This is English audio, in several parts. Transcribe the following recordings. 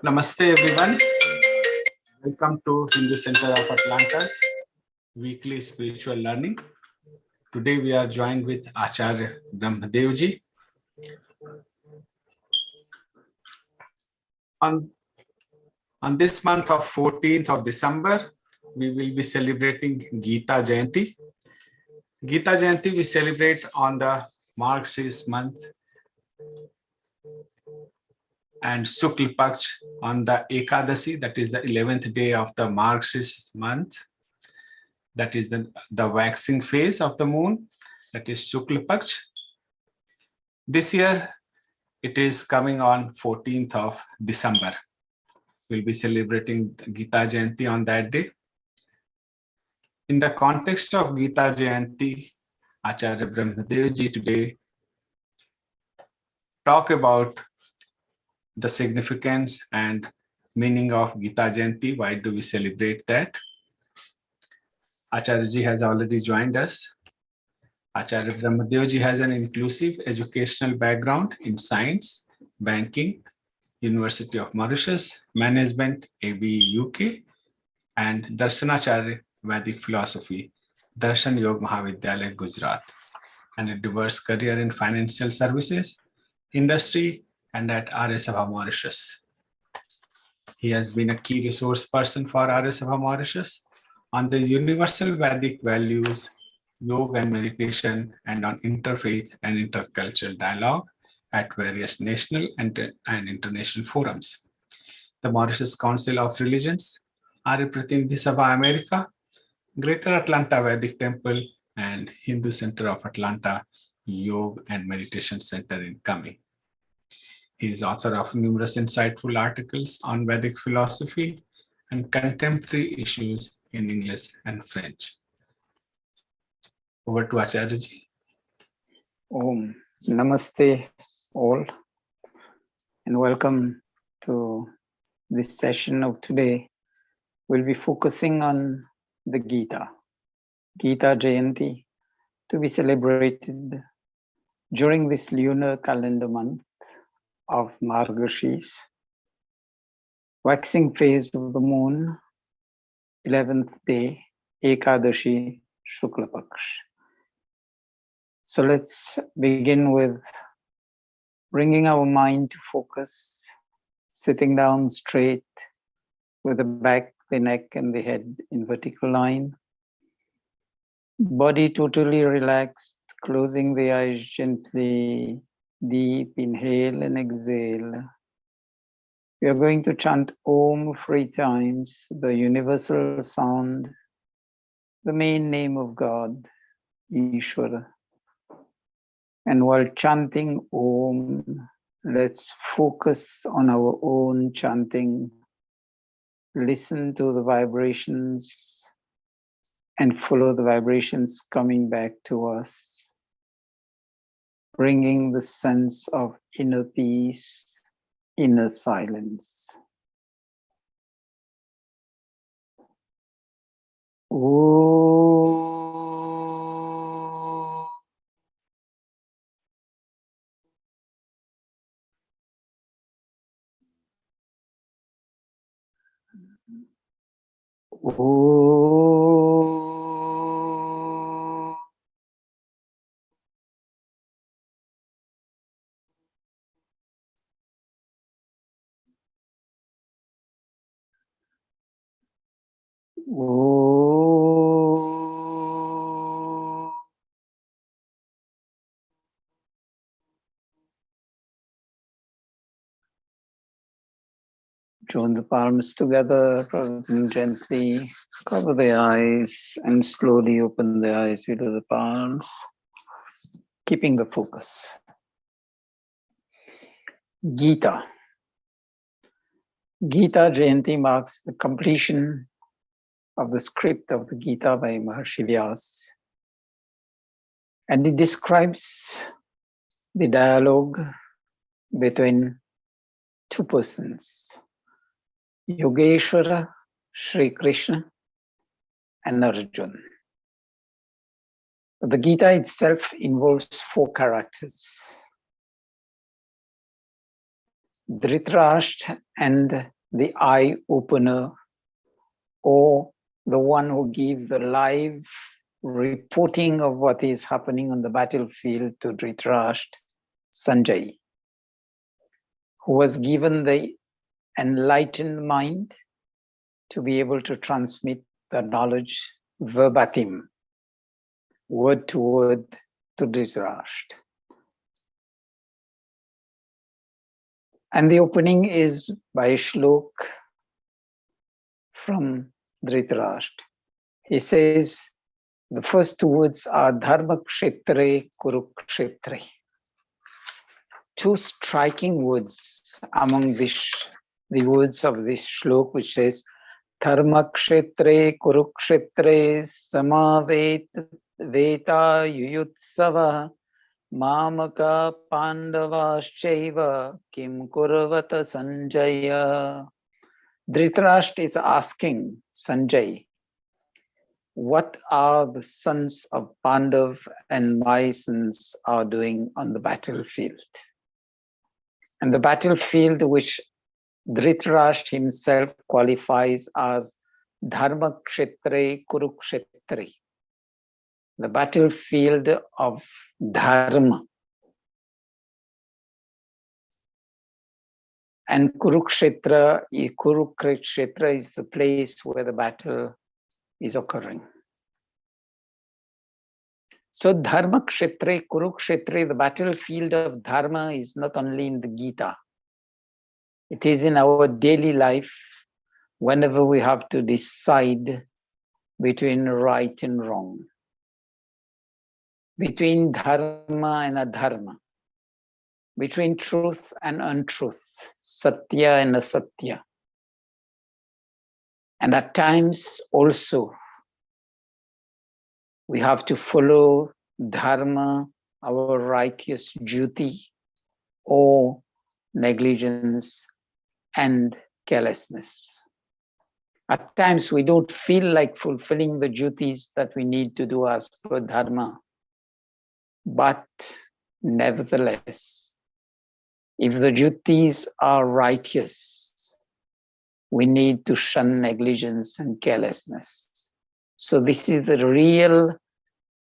Namaste everyone. Welcome to Hindu Center of Atlanta's weekly spiritual learning. Today we are joined with Acharya Brahmadevji. On this month of 14th of December, we will be celebrating Geeta Jayanti. Geeta Jayanti we celebrate on the Marxist month and Shukla Paksh on the Ekadasi, that is the 11th day of the Marxist month. That is the waxing phase of the moon, that is Shukla Paksh. This year, it is coming on 14th of December. We'll be celebrating Geeta Jayanti on that day. In the context of Geeta Jayanti, Acharya Brahmadevji today talk about the significance and meaning of Geeta Jayanti. Why do we celebrate that? Acharya has already joined us. Acharya Brahmadevji has an inclusive educational background in science, banking, University of Mauritius, Management, ABE UK, and Darshanacharya Vedic Philosophy, Darshan Yoga Mahavidyalaya, Gujarat, and a diverse career in financial services, industry, and at Arya Sabha Mauritius. He has been a key resource person for Arya Sabha Mauritius on the universal Vedic values, yoga and meditation, and on interfaith and intercultural dialogue at various national and international forums. The Mauritius Council of Religions, Arya Pratinidhi Sabha America, Greater Atlanta Vedic Temple, and Hindu Center of Atlanta Yoga and Meditation Center in Kami. He is author of numerous insightful articles on Vedic philosophy and contemporary issues in English and French. Over to Acharya ji. Om. Namaste all, and welcome to this session of today. We'll be focusing on the Geeta Jayanti, to be celebrated during this lunar calendar month of Margashis, waxing phase of the moon, 11th day, Ekadashi, Shukla Paksh. So let's begin with bringing our mind to focus, sitting down straight with the back, the neck, and the head in vertical line. Body totally relaxed, closing the eyes gently, deep inhale and exhale. We are going to chant Om 3 times, the universal sound, the main name of God, Ishvara. And while chanting Om, let's focus on our own chanting. Listen to the vibrations and follow the vibrations coming back to us, bringing the sense of inner peace, inner silence. Om. Join the palms together, gently cover the eyes and slowly open the eyes below the palms, keeping the focus. Geeta Jayanti marks the completion of the script of the Gita by Maharshi Vyas, and it describes the dialogue between two persons, Yogeshwara, Shri Krishna, and Arjuna. The Gita itself involves 4 characters. Dhritarashtra and the eye opener, or the one who gives the live reporting of what is happening on the battlefield to Dhritarashtra, Sanjay, who was given the enlightened mind to be able to transmit the knowledge verbatim, word to word, to Dhritarashtra. And the opening is by a shlok from Dhritarashtra. He says, the first two words are Dharmakshetre Kurukshetre. Two striking words among the words of this shlok, which says, Dharmakshetre Kurukshetre Samaveta Yuyutsava Mamaka Pandavaschaiva Kim Kurvata Sanjaya. Dhritarashtra is asking Sanjay, what are the sons of Pandav and my sons are doing on the battlefield? And the battlefield which Dhritarashtra himself qualifies as Dharmakshetre Kurukshetre, the battlefield of Dharma. And Kurukshetra is the place where the battle is occurring. So Dharmakshetre Kurukshetre, the battlefield of Dharma, is not only in the Gita. It is in our daily life whenever we have to decide between right and wrong, between Dharma and Adharma, between truth and untruth, Satya and Asatya. And at times also, we have to follow Dharma, our righteous duty, or negligence and carelessness. At times, we don't feel like fulfilling the duties that we need to do as per Dharma. But nevertheless, if the duties are righteous, we need to shun negligence and carelessness. So this is the real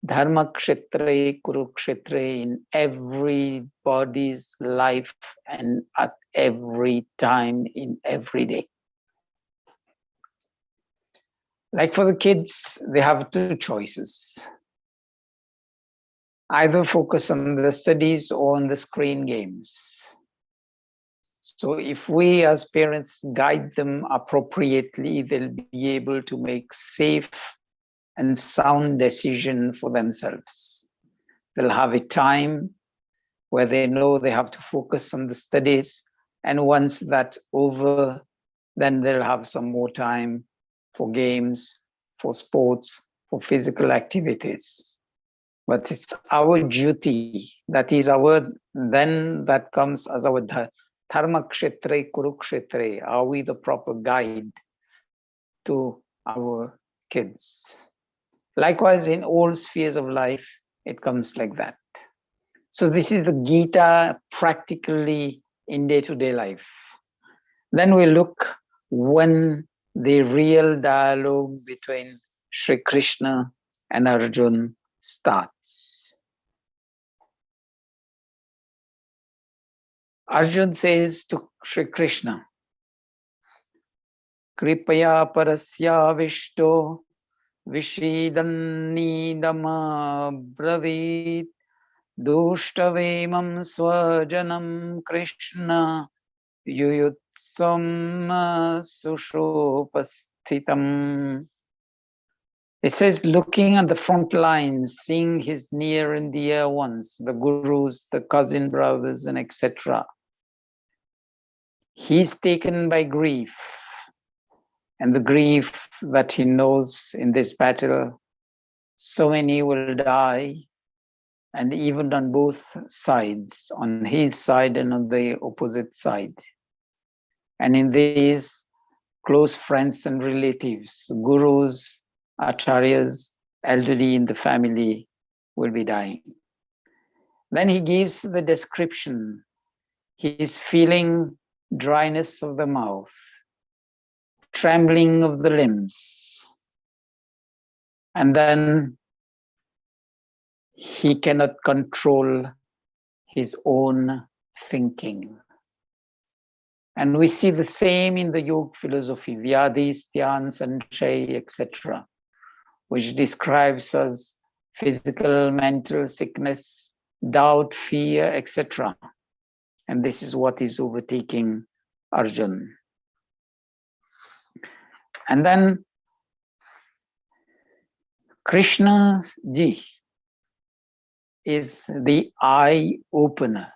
Dharmakshetre Kurukshetre in everybody's life and at every time in every day. Like for the kids, they have two choices. Either focus on the studies or on the screen games. So if we as parents guide them appropriately, they'll be able to make safe and sound decision for themselves. They'll have a time where they know they have to focus on the studies, and once that's over, then they'll have some more time for games, for sports, for physical activities. But it's our duty, that is our, then that comes as our Dharmakshetre Kurukshetre. Are we the proper guide to our kids? Likewise, in all spheres of life, it comes like that. So this is the Gita practically in day-to-day life. Then we look when the real dialogue between Shri Krishna and Arjuna starts. Arjuna says to Shri Krishna, Kripaya parasya vishto Vishidannidama bravit Dushtavemam swajanam Krishna Yuyutsam sushopasthitam. It says, looking at the front lines, seeing his near and dear ones, the gurus, the cousin brothers, and etc. He's taken by grief. And the grief that he knows in this battle, so many will die, and even on both sides, on his side and on the opposite side. And in these, close friends and relatives, gurus, acharyas, elderly in the family will be dying. Then he gives the description. He is feeling dryness of the mouth, trembling of the limbs, and then he cannot control his own thinking. And we see the same in the yoga philosophy, Vyadhi, Styan, Sanchay, etc., which describes as physical, mental sickness, doubt, fear, etc. And this is what is overtaking Arjuna. And then Krishna ji is the eye opener.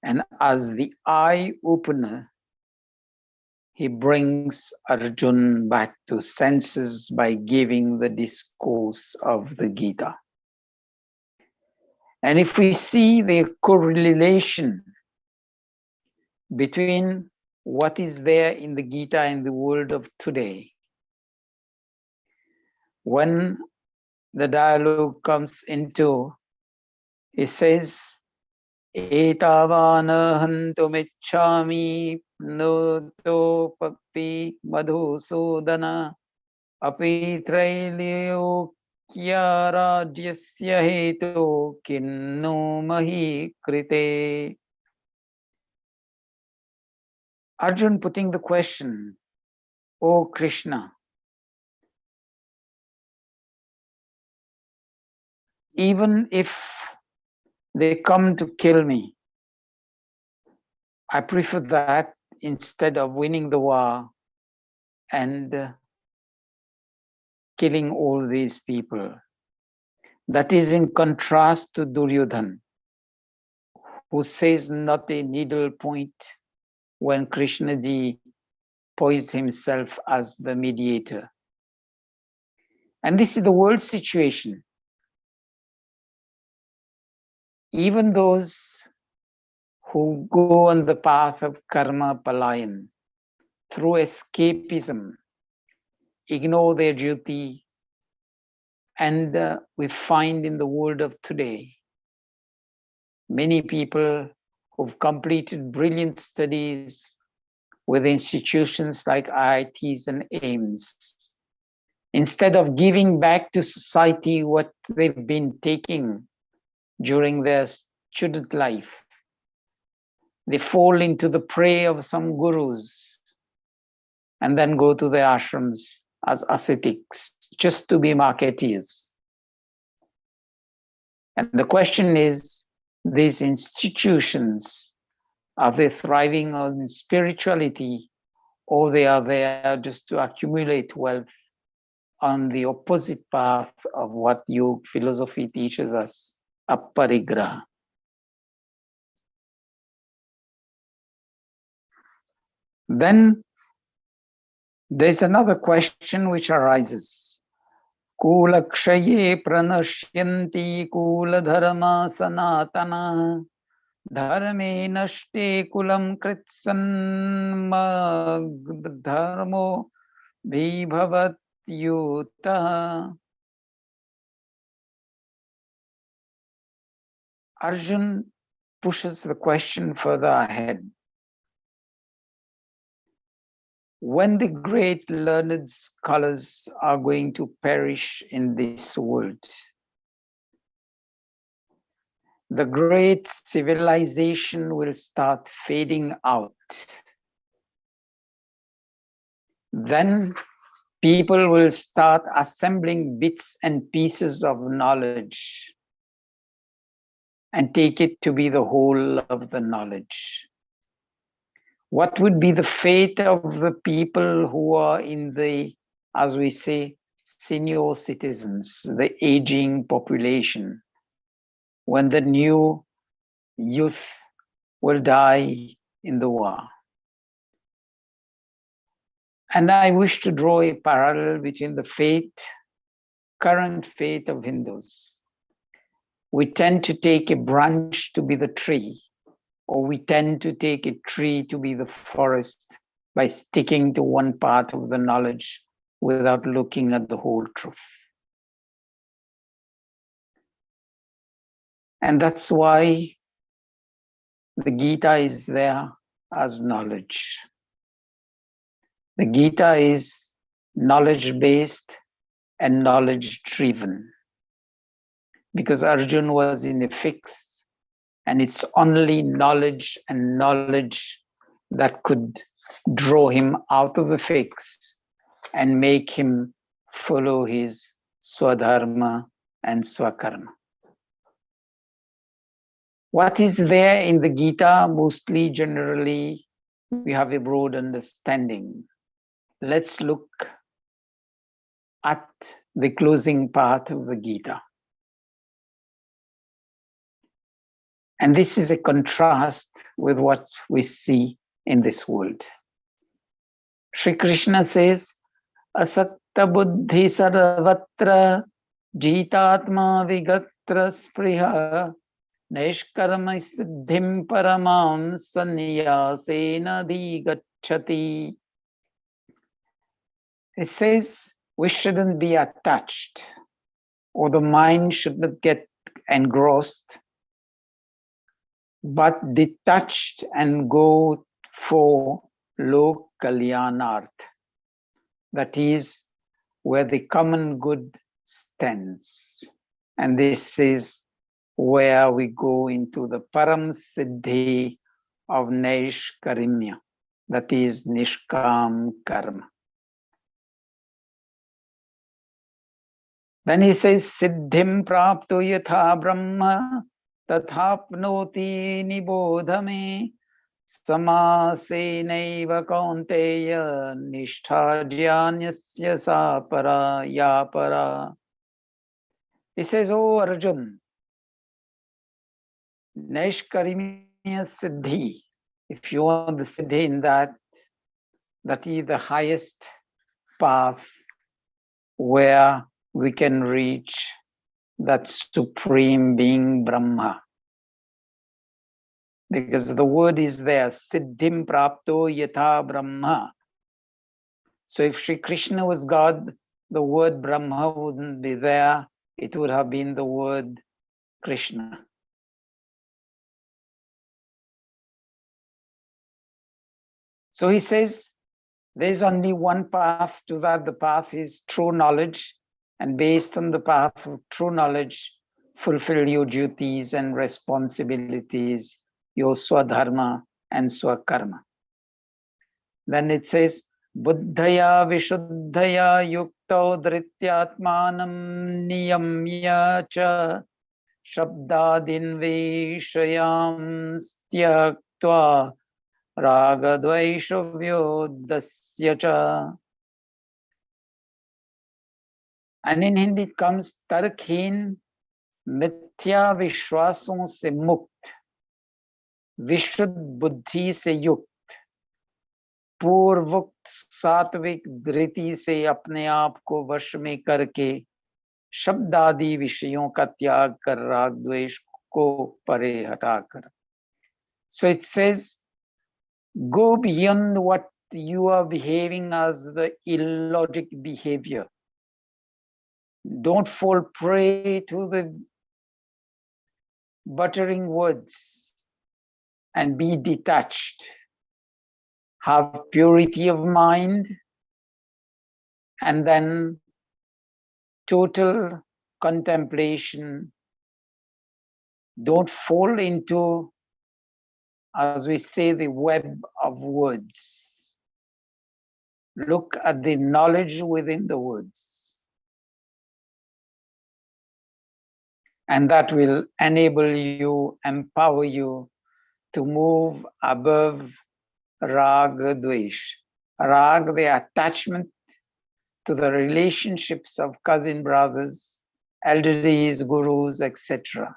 And as the eye opener, he brings Arjuna back to senses by giving the discourse of the Gita. And if we see the correlation between what is there in the Gita and the world of today, when the dialogue comes into, he says, Etavana hantumichhami no papi madhusudana api trailyo kyarajyasya hetu kinno mahi krite. Arjuna putting the question, O Krishna, even if they come to kill me, I prefer that instead of winning the war and killing all these people. That is in contrast to Duryodhana, who says not a needle point when Krishna ji poised himself as the mediator. And this is the world situation. Even those who go on the path of karma palayan through escapism, ignore their duty, and we find in the world of today many people who've completed brilliant studies with institutions like IITs and AIMS. Instead of giving back to society what they've been taking during their student life, they fall into the prey of some gurus and then go to the ashrams as ascetics just to be marketeers. And the question is, these institutions, are they thriving on spirituality, or they are there just to accumulate wealth on the opposite path of what yoga philosophy teaches us, aparigraha? Then there's another question which arises. Kula kshaye pranashyanti kula dharma sanatana dharme nashte kulam kritsanma dharmo vibhavat yuta. Arjuna pushes the question further ahead. When the great learned scholars are going to perish in this world, the great civilization will start fading out. Then people will start assembling bits and pieces of knowledge and take it to be the whole of the knowledge. What would be the fate of the people who are in the, as we say, senior citizens, the aging population, when the new youth will die in the war? And I wish to draw a parallel between the fate, current fate of Hindus. We tend to take a branch to be the tree, or we tend to take a tree to be the forest by sticking to one part of the knowledge without looking at the whole truth. And that's why the Gita is there as knowledge. The Gita is knowledge-based and knowledge-driven, because Arjuna was in a fix, and it's only knowledge and knowledge that could draw him out of the fix and make him follow his swadharma and swakarma. What is there in the Gita? Mostly, generally, we have a broad understanding. Let's look at the closing part of the Gita. And this is a contrast with what we see in this world. Shri Krishna says, asakta buddhi sarvatra jitatma vigatra spriha neshkarma siddhim paramam sanyasena digacchati. It says we shouldn't be attached, or the mind should not get engrossed, but detached and go for lok kalyanarth. That is where the common good stands. And this is where we go into the param siddhi of neshkarimya, that is nishkam karma. Then he says, siddhim prapto yatha brahma tathapnoti nibodhame samasenaiva kaunteya nishtha jnanyasya sapara yapara. He says, oh Arjun, neshkarimya siddhi, if you want the siddhi in that is the highest path where we can reach that supreme being Brahma. Because the word is there, siddhim prapto yatha Brahma. So if Shri Krishna was God, the word Brahma wouldn't be there. It would have been the word Krishna. So he says, there's only one path to that. The path is true knowledge. And based on the path of true knowledge, fulfill your duties and responsibilities, your swadharma and swakarma. Then it says, buddhaya vishuddhaya yukto dhrityatmanam niyamya cha shabdadin vishayam styaktva ragadvaisha vyodasya cha. And in Hindi it comes tarkhin mithya vishwason se mukt, vishuddh buddhi se yukt, पूर्वोक्त सात्विक धृति से अपने आप को वश में करके शब्द आदि विषयों का त्याग कर राग द्वेष को परे हटाकर. So it says, go beyond what you are behaving as the illogic behavior. Don't fall prey to the buttering words and be detached. Have purity of mind and then total contemplation. Don't fall into, as we say, the web of words. Look at the knowledge within the words. And that will enable you, empower you to move above rag dvesh. Rag, the attachment to the relationships of cousin brothers, elderlies, gurus, etc.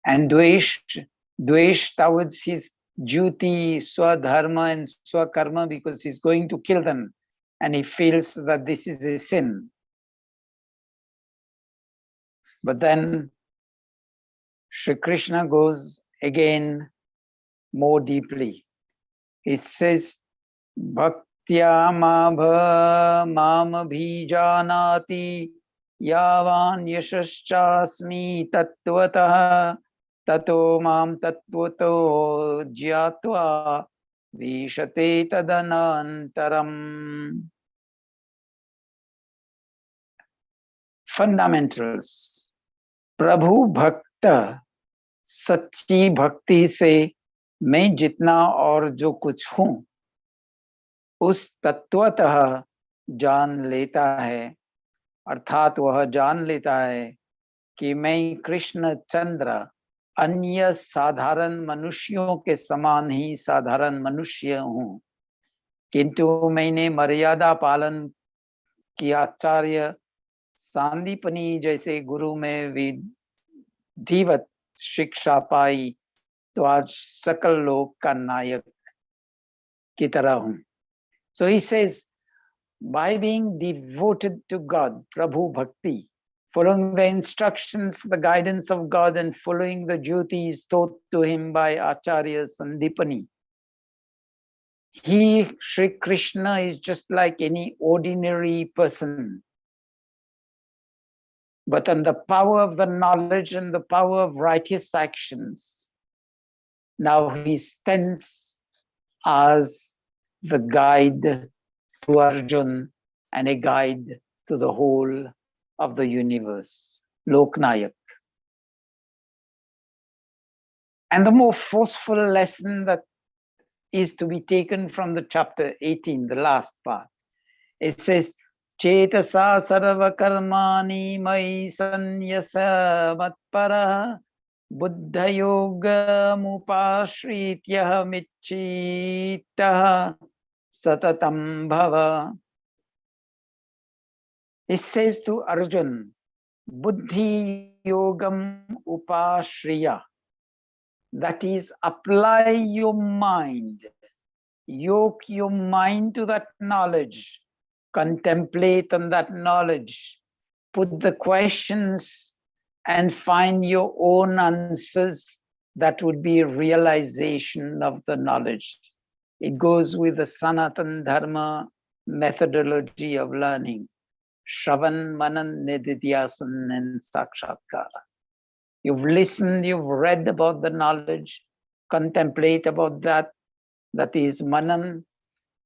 And dvesh towards his duty, swadharma and swakarma, because he's going to kill them and he feels that this is a sin. But then Shri Krishna goes again more deeply. He says, Bhaktya mabha mam bhijanati yavan yashashchasmi tattvataha tato mam tatvato jyatva vishate tadanantaram. Fundamentals. प्रभु भक्त सच्ची भक्ति से मैं जितना और जो कुछ हूं उस तत्वतः जान लेता है, अर्थात वह जान लेता है कि मैं कृष्ण चंद्र अन्य साधारण मनुष्यों के समान ही साधारण मनुष्य हूं, किंतु मैंने मर्यादा पालन की आचार्य सांदीपनी जैसे गुरु में विधिवत शिक्षा पाई तो आज सकल लोक का नायक की तरह हूं. So he says, by being devoted to God, Prabhu Bhakti, following the instructions, the guidance of God, and following the duties taught to him by Acharya Sandipani, he, Shri Krishna, is just like any ordinary person. But on the power of the knowledge and the power of righteous actions, now he stands as the guide to Arjuna and a guide to the whole of the universe, Loknayak. And the more forceful lesson that is to be taken from the chapter 18, the last part, it says, Chetasa sarva karmani mai sanyasa matpara buddha yoga mupashritya michita satatam bhava. It says to Arjuna, Buddhi Yogam Upashriya. That is, apply your mind, yoke your mind to that knowledge, contemplate on that knowledge, put the questions and find your own answers. That would be a realization of the knowledge. It goes with the Sanatan Dharma methodology of learning. Shravan, Manan, Nididhyasan, and Sakshatkara. You've listened, you've read about the knowledge, contemplate about that. That is Manan.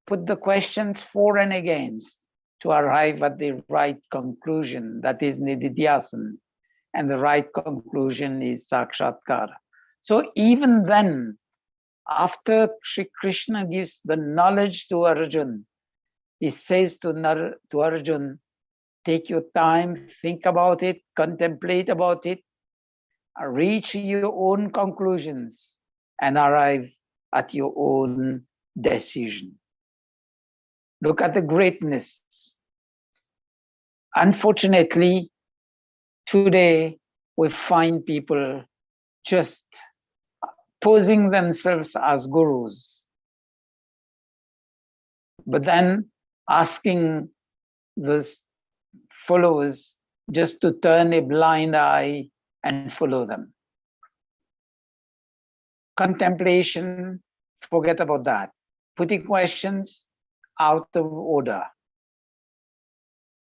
Put the questions for and against to arrive at the right conclusion. That is Nididhyasan. And the right conclusion is Sakshatkara. So even then, after Shri Krishna gives the knowledge to Arjuna, he says to Arjuna, take your time, think about it, contemplate about it, reach your own conclusions, and arrive at your own decision. Look at the greatness. Unfortunately, today we find people just posing themselves as gurus, but then asking the followers just to turn a blind eye and follow them. Contemplation, forget about that. Putting questions out of order.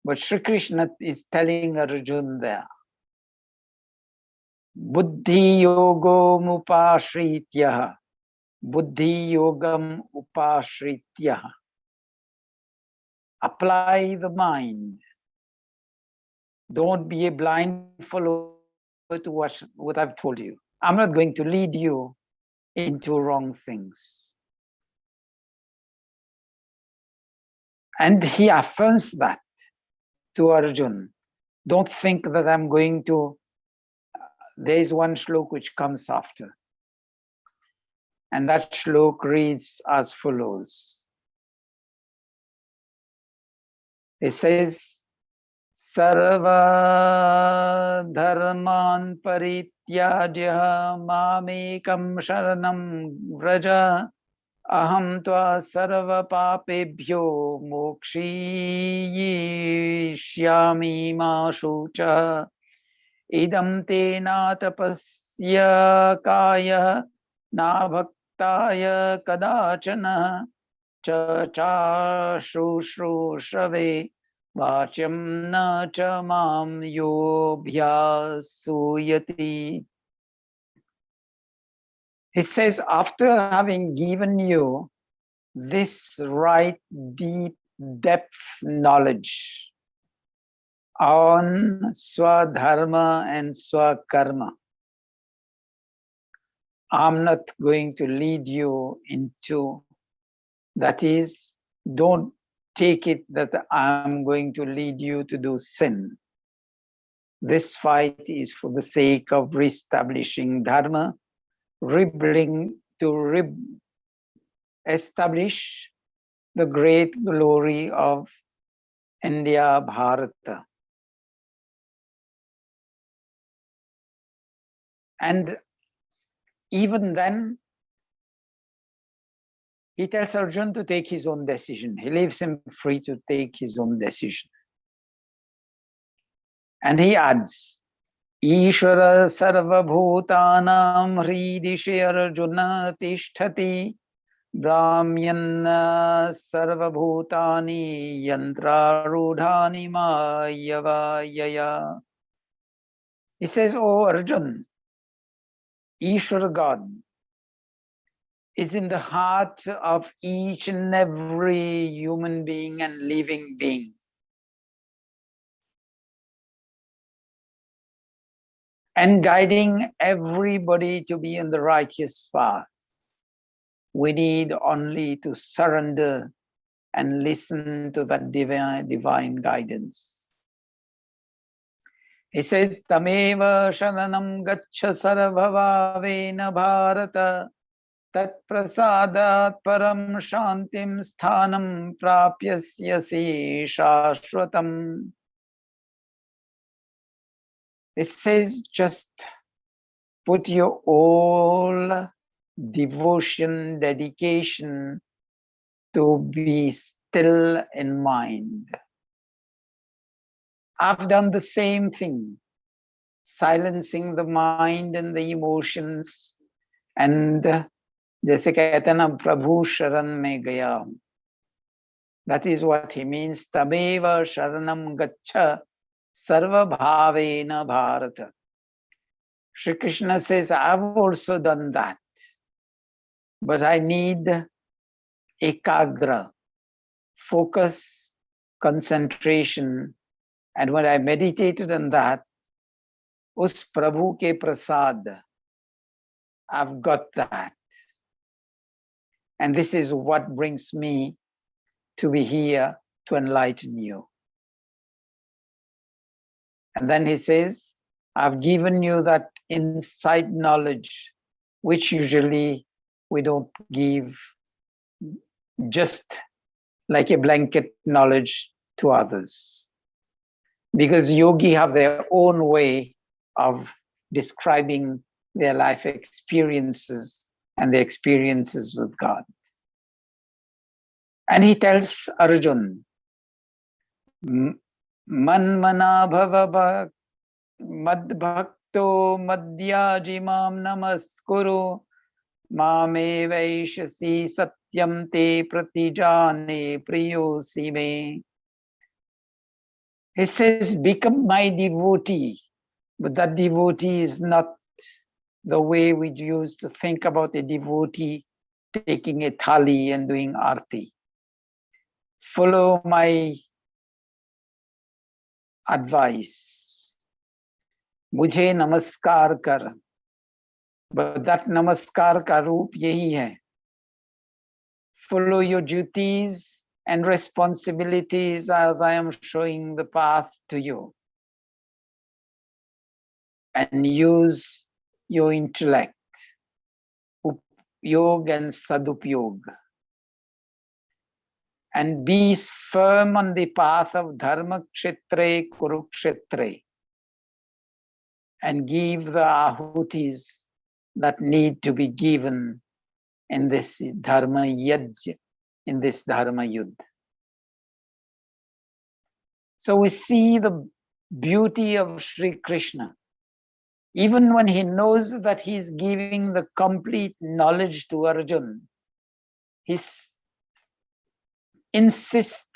But Shri Krishna is telling Arjuna there, Buddhi yogo mupashritya. Buddhi yogam upashritya. Apply the mind. Don't be a blind follower to what I've told you. I'm not going to lead you into wrong things. And he affirms that to Arjuna. Don't think that I'm going to, there is one shlok which comes after. And that shlok reads as follows. It says, Sarva dharman parityajya mamekam sharanam vraja aham tva sarva papebhyo mokshiyishyami ma shucha idam te na tapasya kaya na bhaktaya kadachana cha cha shru shrave Vachyam na cha mam yobhyasuyati. He says, after having given you this right deep depth knowledge on Swadharma and Swakarma, I'm not going to lead you into, that is, don't take it that I'm going to lead you to do sin. This fight is for the sake of reestablishing Dharma, establish the great glory of India, Bharata. And even then, he tells Arjuna to take his own decision. He leaves him free to take his own decision. And he adds, Ishvara sarva bhutanam hridishe Arjuna tishtati brahmyana sarva bhutani yantrarudhani mayavayaya. He says, oh Arjuna, Ishvara God is in the heart of each and every human being and living being. And guiding everybody to be in the righteous path. We need only to surrender and listen to that divine guidance. He says, Tameva sharanam gaccha sarvabhavena bharata tat prasadat param shantim sthanam prapyasyasi shashwatam. It says, just put your all devotion, dedication to be still in mind. I've done the same thing, silencing the mind and the emotions, and जैसे कहते हैं ना प्रभु शरण में गया हूं. That is what he means. Tameva sharanam gaccha sarva bhavena bharata. Shri Krishna says, I've also done that, but I need ekagra, focus, concentration. And when I meditated on that, us Prabhu ke prasad, I've got that. And this is what brings me to be here to enlighten you. And then he says, I've given you that inside knowledge, which usually we don't give just like a blanket knowledge to others. Because yogi have their own way of describing their life experiences and their experiences with God. And he tells Arjuna, Manmana bhava madbhakto madhyajimam namaskuru mame vaishasi satyam te pratijane priyosi me. He says, become my devotee, but that devotee is not the way we used to think about a devotee taking a thali and doing arti. Follow my advice. Mujhe namaskar kar. But that namaskar ka roop yahi hai. Follow your duties and responsibilities as I am showing the path to you. And use your intellect, upyog and sadupyog. And be firm on the path of Dharmakshetre Kurukshetre. And give the ahutis that need to be given in this Dharmayudh, in this Dharmayudh. So we see the beauty of Shri Krishna. Even when he knows that he is giving the complete knowledge to Arjuna, he insists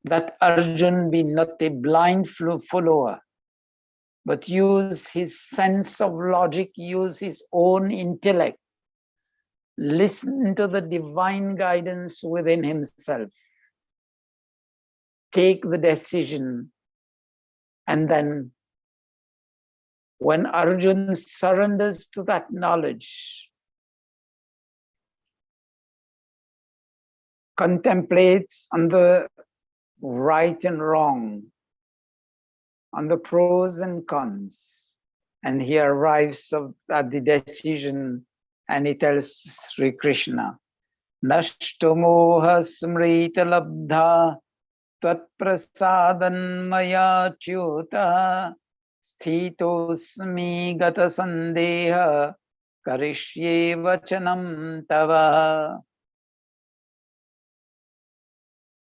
that Arjuna be not a blind follower, but use his sense of logic, use his own intellect, listen to the divine guidance within himself, take the decision, and then when Arjuna surrenders to that knowledge, contemplates on the right and wrong, on the pros and cons, and he arrives at the decision, and he tells Shri Krishna, Nashto moha smrita labdha tat prasadan maya achyuta sthitosmi gata sandeha karishye vachanam tava.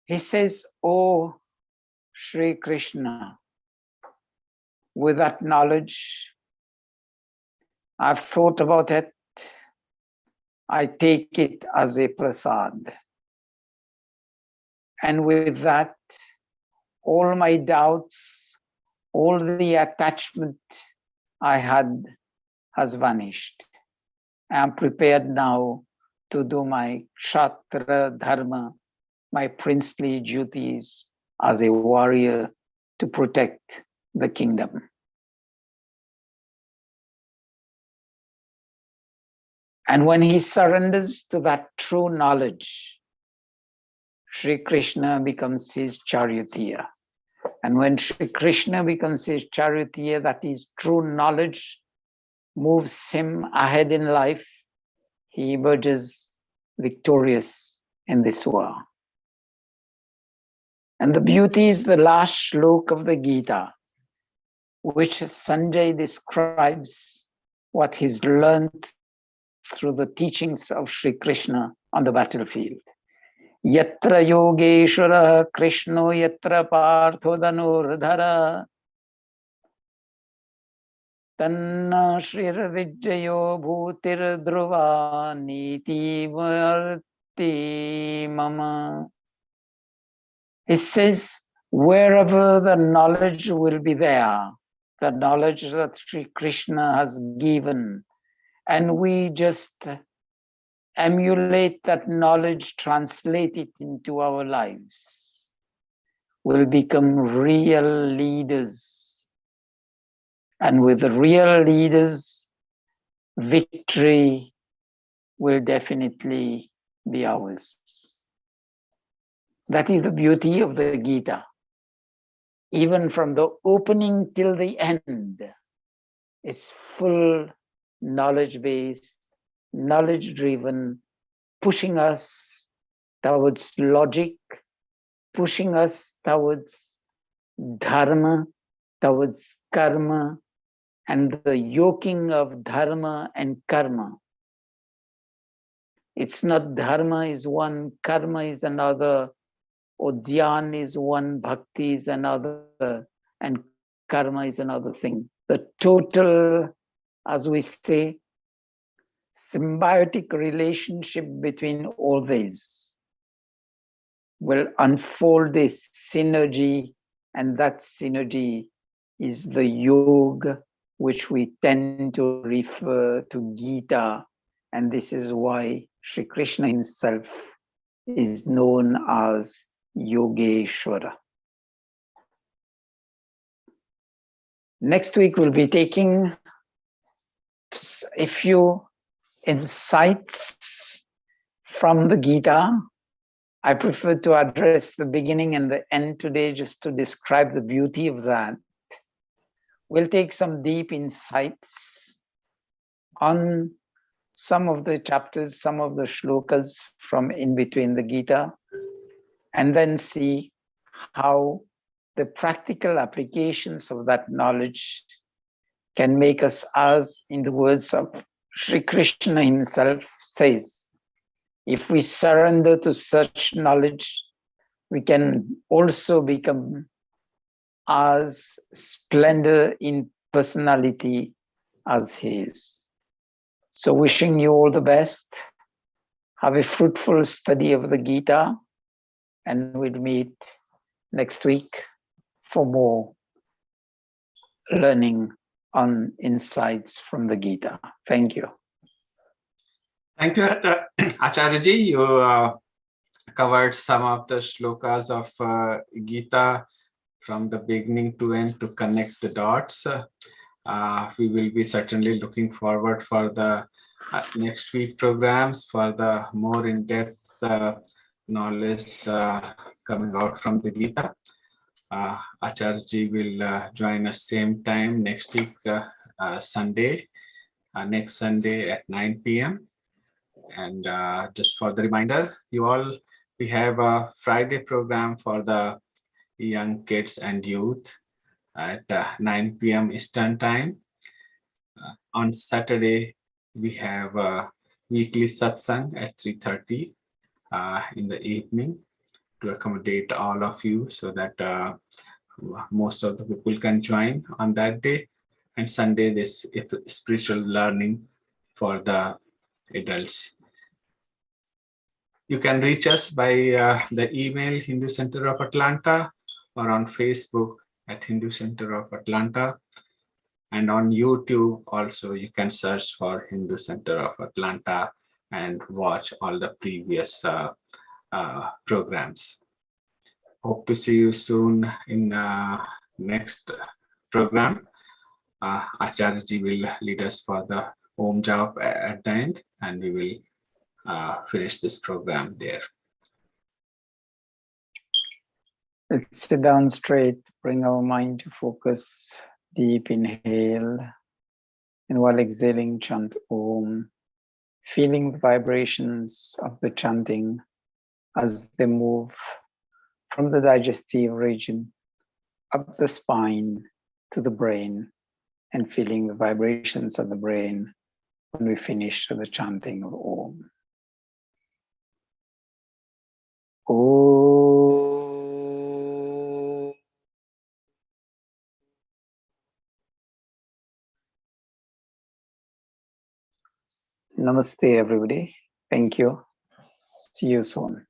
He says, "Oh, Shri Krishna, with that knowledge, I've thought about it. I take it as a prasad. And with that, all my doubts, all the attachment I had has vanished. I am prepared now to do my kshatriya dharma, my princely duties as a warrior to protect the kingdom." And when he surrenders to that true knowledge, Shri Krishna becomes his charioteer. And when Shri Krishna becomes his charioteer, that is true knowledge, moves him ahead in life, he emerges victorious in this world. And the beauty is the last shloka of the Gita, which Sanjay describes what he's learned through the teachings of Shri Krishna on the battlefield. Yatra yogeshwara Krishno yatra partho dhanurdhara tanna shrir vijayo bhutir dhruva niti varti mama. He says, wherever the knowledge will be there, the knowledge that Shri Krishna has given, and we just emulate that knowledge, translate it into our lives, we'll become real leaders. And with the real leaders, victory will definitely be ours. That is the beauty of the Gita. Even from the opening till the end, it's full knowledge-based, knowledge-driven, pushing us towards logic, pushing us towards dharma, towards karma, and the yoking of dharma and karma. It's not dharma is one, karma is another, or dhyan is one, bhakti is another, and karma is another thing. The total, as we say, symbiotic relationship between all these will unfold this synergy, and that synergy is the yoga, which we tend to refer to Gita, and this is why Shri Krishna himself is known as Yogeshwara. Next week we'll be taking a few insights from the Gita. I prefer to address the beginning and the end today just to describe the beauty of that. We'll take some deep insights on some of the chapters, some of the shlokas from in between the Gita, and then see how the practical applications of that knowledge can make us, as in the words of Shri Krishna himself says, if we surrender to such knowledge, we can also become as splendor in personality as he is. So wishing you all the best. Have a fruitful study of the Gita, and we'll meet next week for more. learning on insights from the Gita. Thank you. Thank you, Acharya-ji. You covered some of the shlokas of Gita from the beginning to end to connect the dots. We will be certainly looking forward for the next week programs for the more in-depth knowledge coming out from the Gita. Acharya-ji will join us same time next week, Sunday, next Sunday at 9 p.m. And just for the reminder, we have a Friday program for the young kids and youth at 9 p.m. Eastern Time. On Saturday, we have a weekly satsang at 3:30 in the evening to accommodate all of you so that most of the people can join on that day. And Sunday, this spiritual learning for the adults. You can reach us by the email Hindu Center of Atlanta or on Facebook at Hindu Center of Atlanta. And on YouTube also, you can search for Hindu Center of Atlanta and watch all the previous programs. Hope to see you soon in next program. Acharya-ji will lead us for the Om Jap at the end, and we will finish this program there. Let's sit down straight, bring our mind to focus, deep inhale, and while exhaling, chant Om, feeling the vibrations of the chanting as they move from the digestive region up the spine to the brain, and feeling the vibrations of the brain when we finish the chanting of Om. Om. Namaste, everybody. Thank you. See you soon.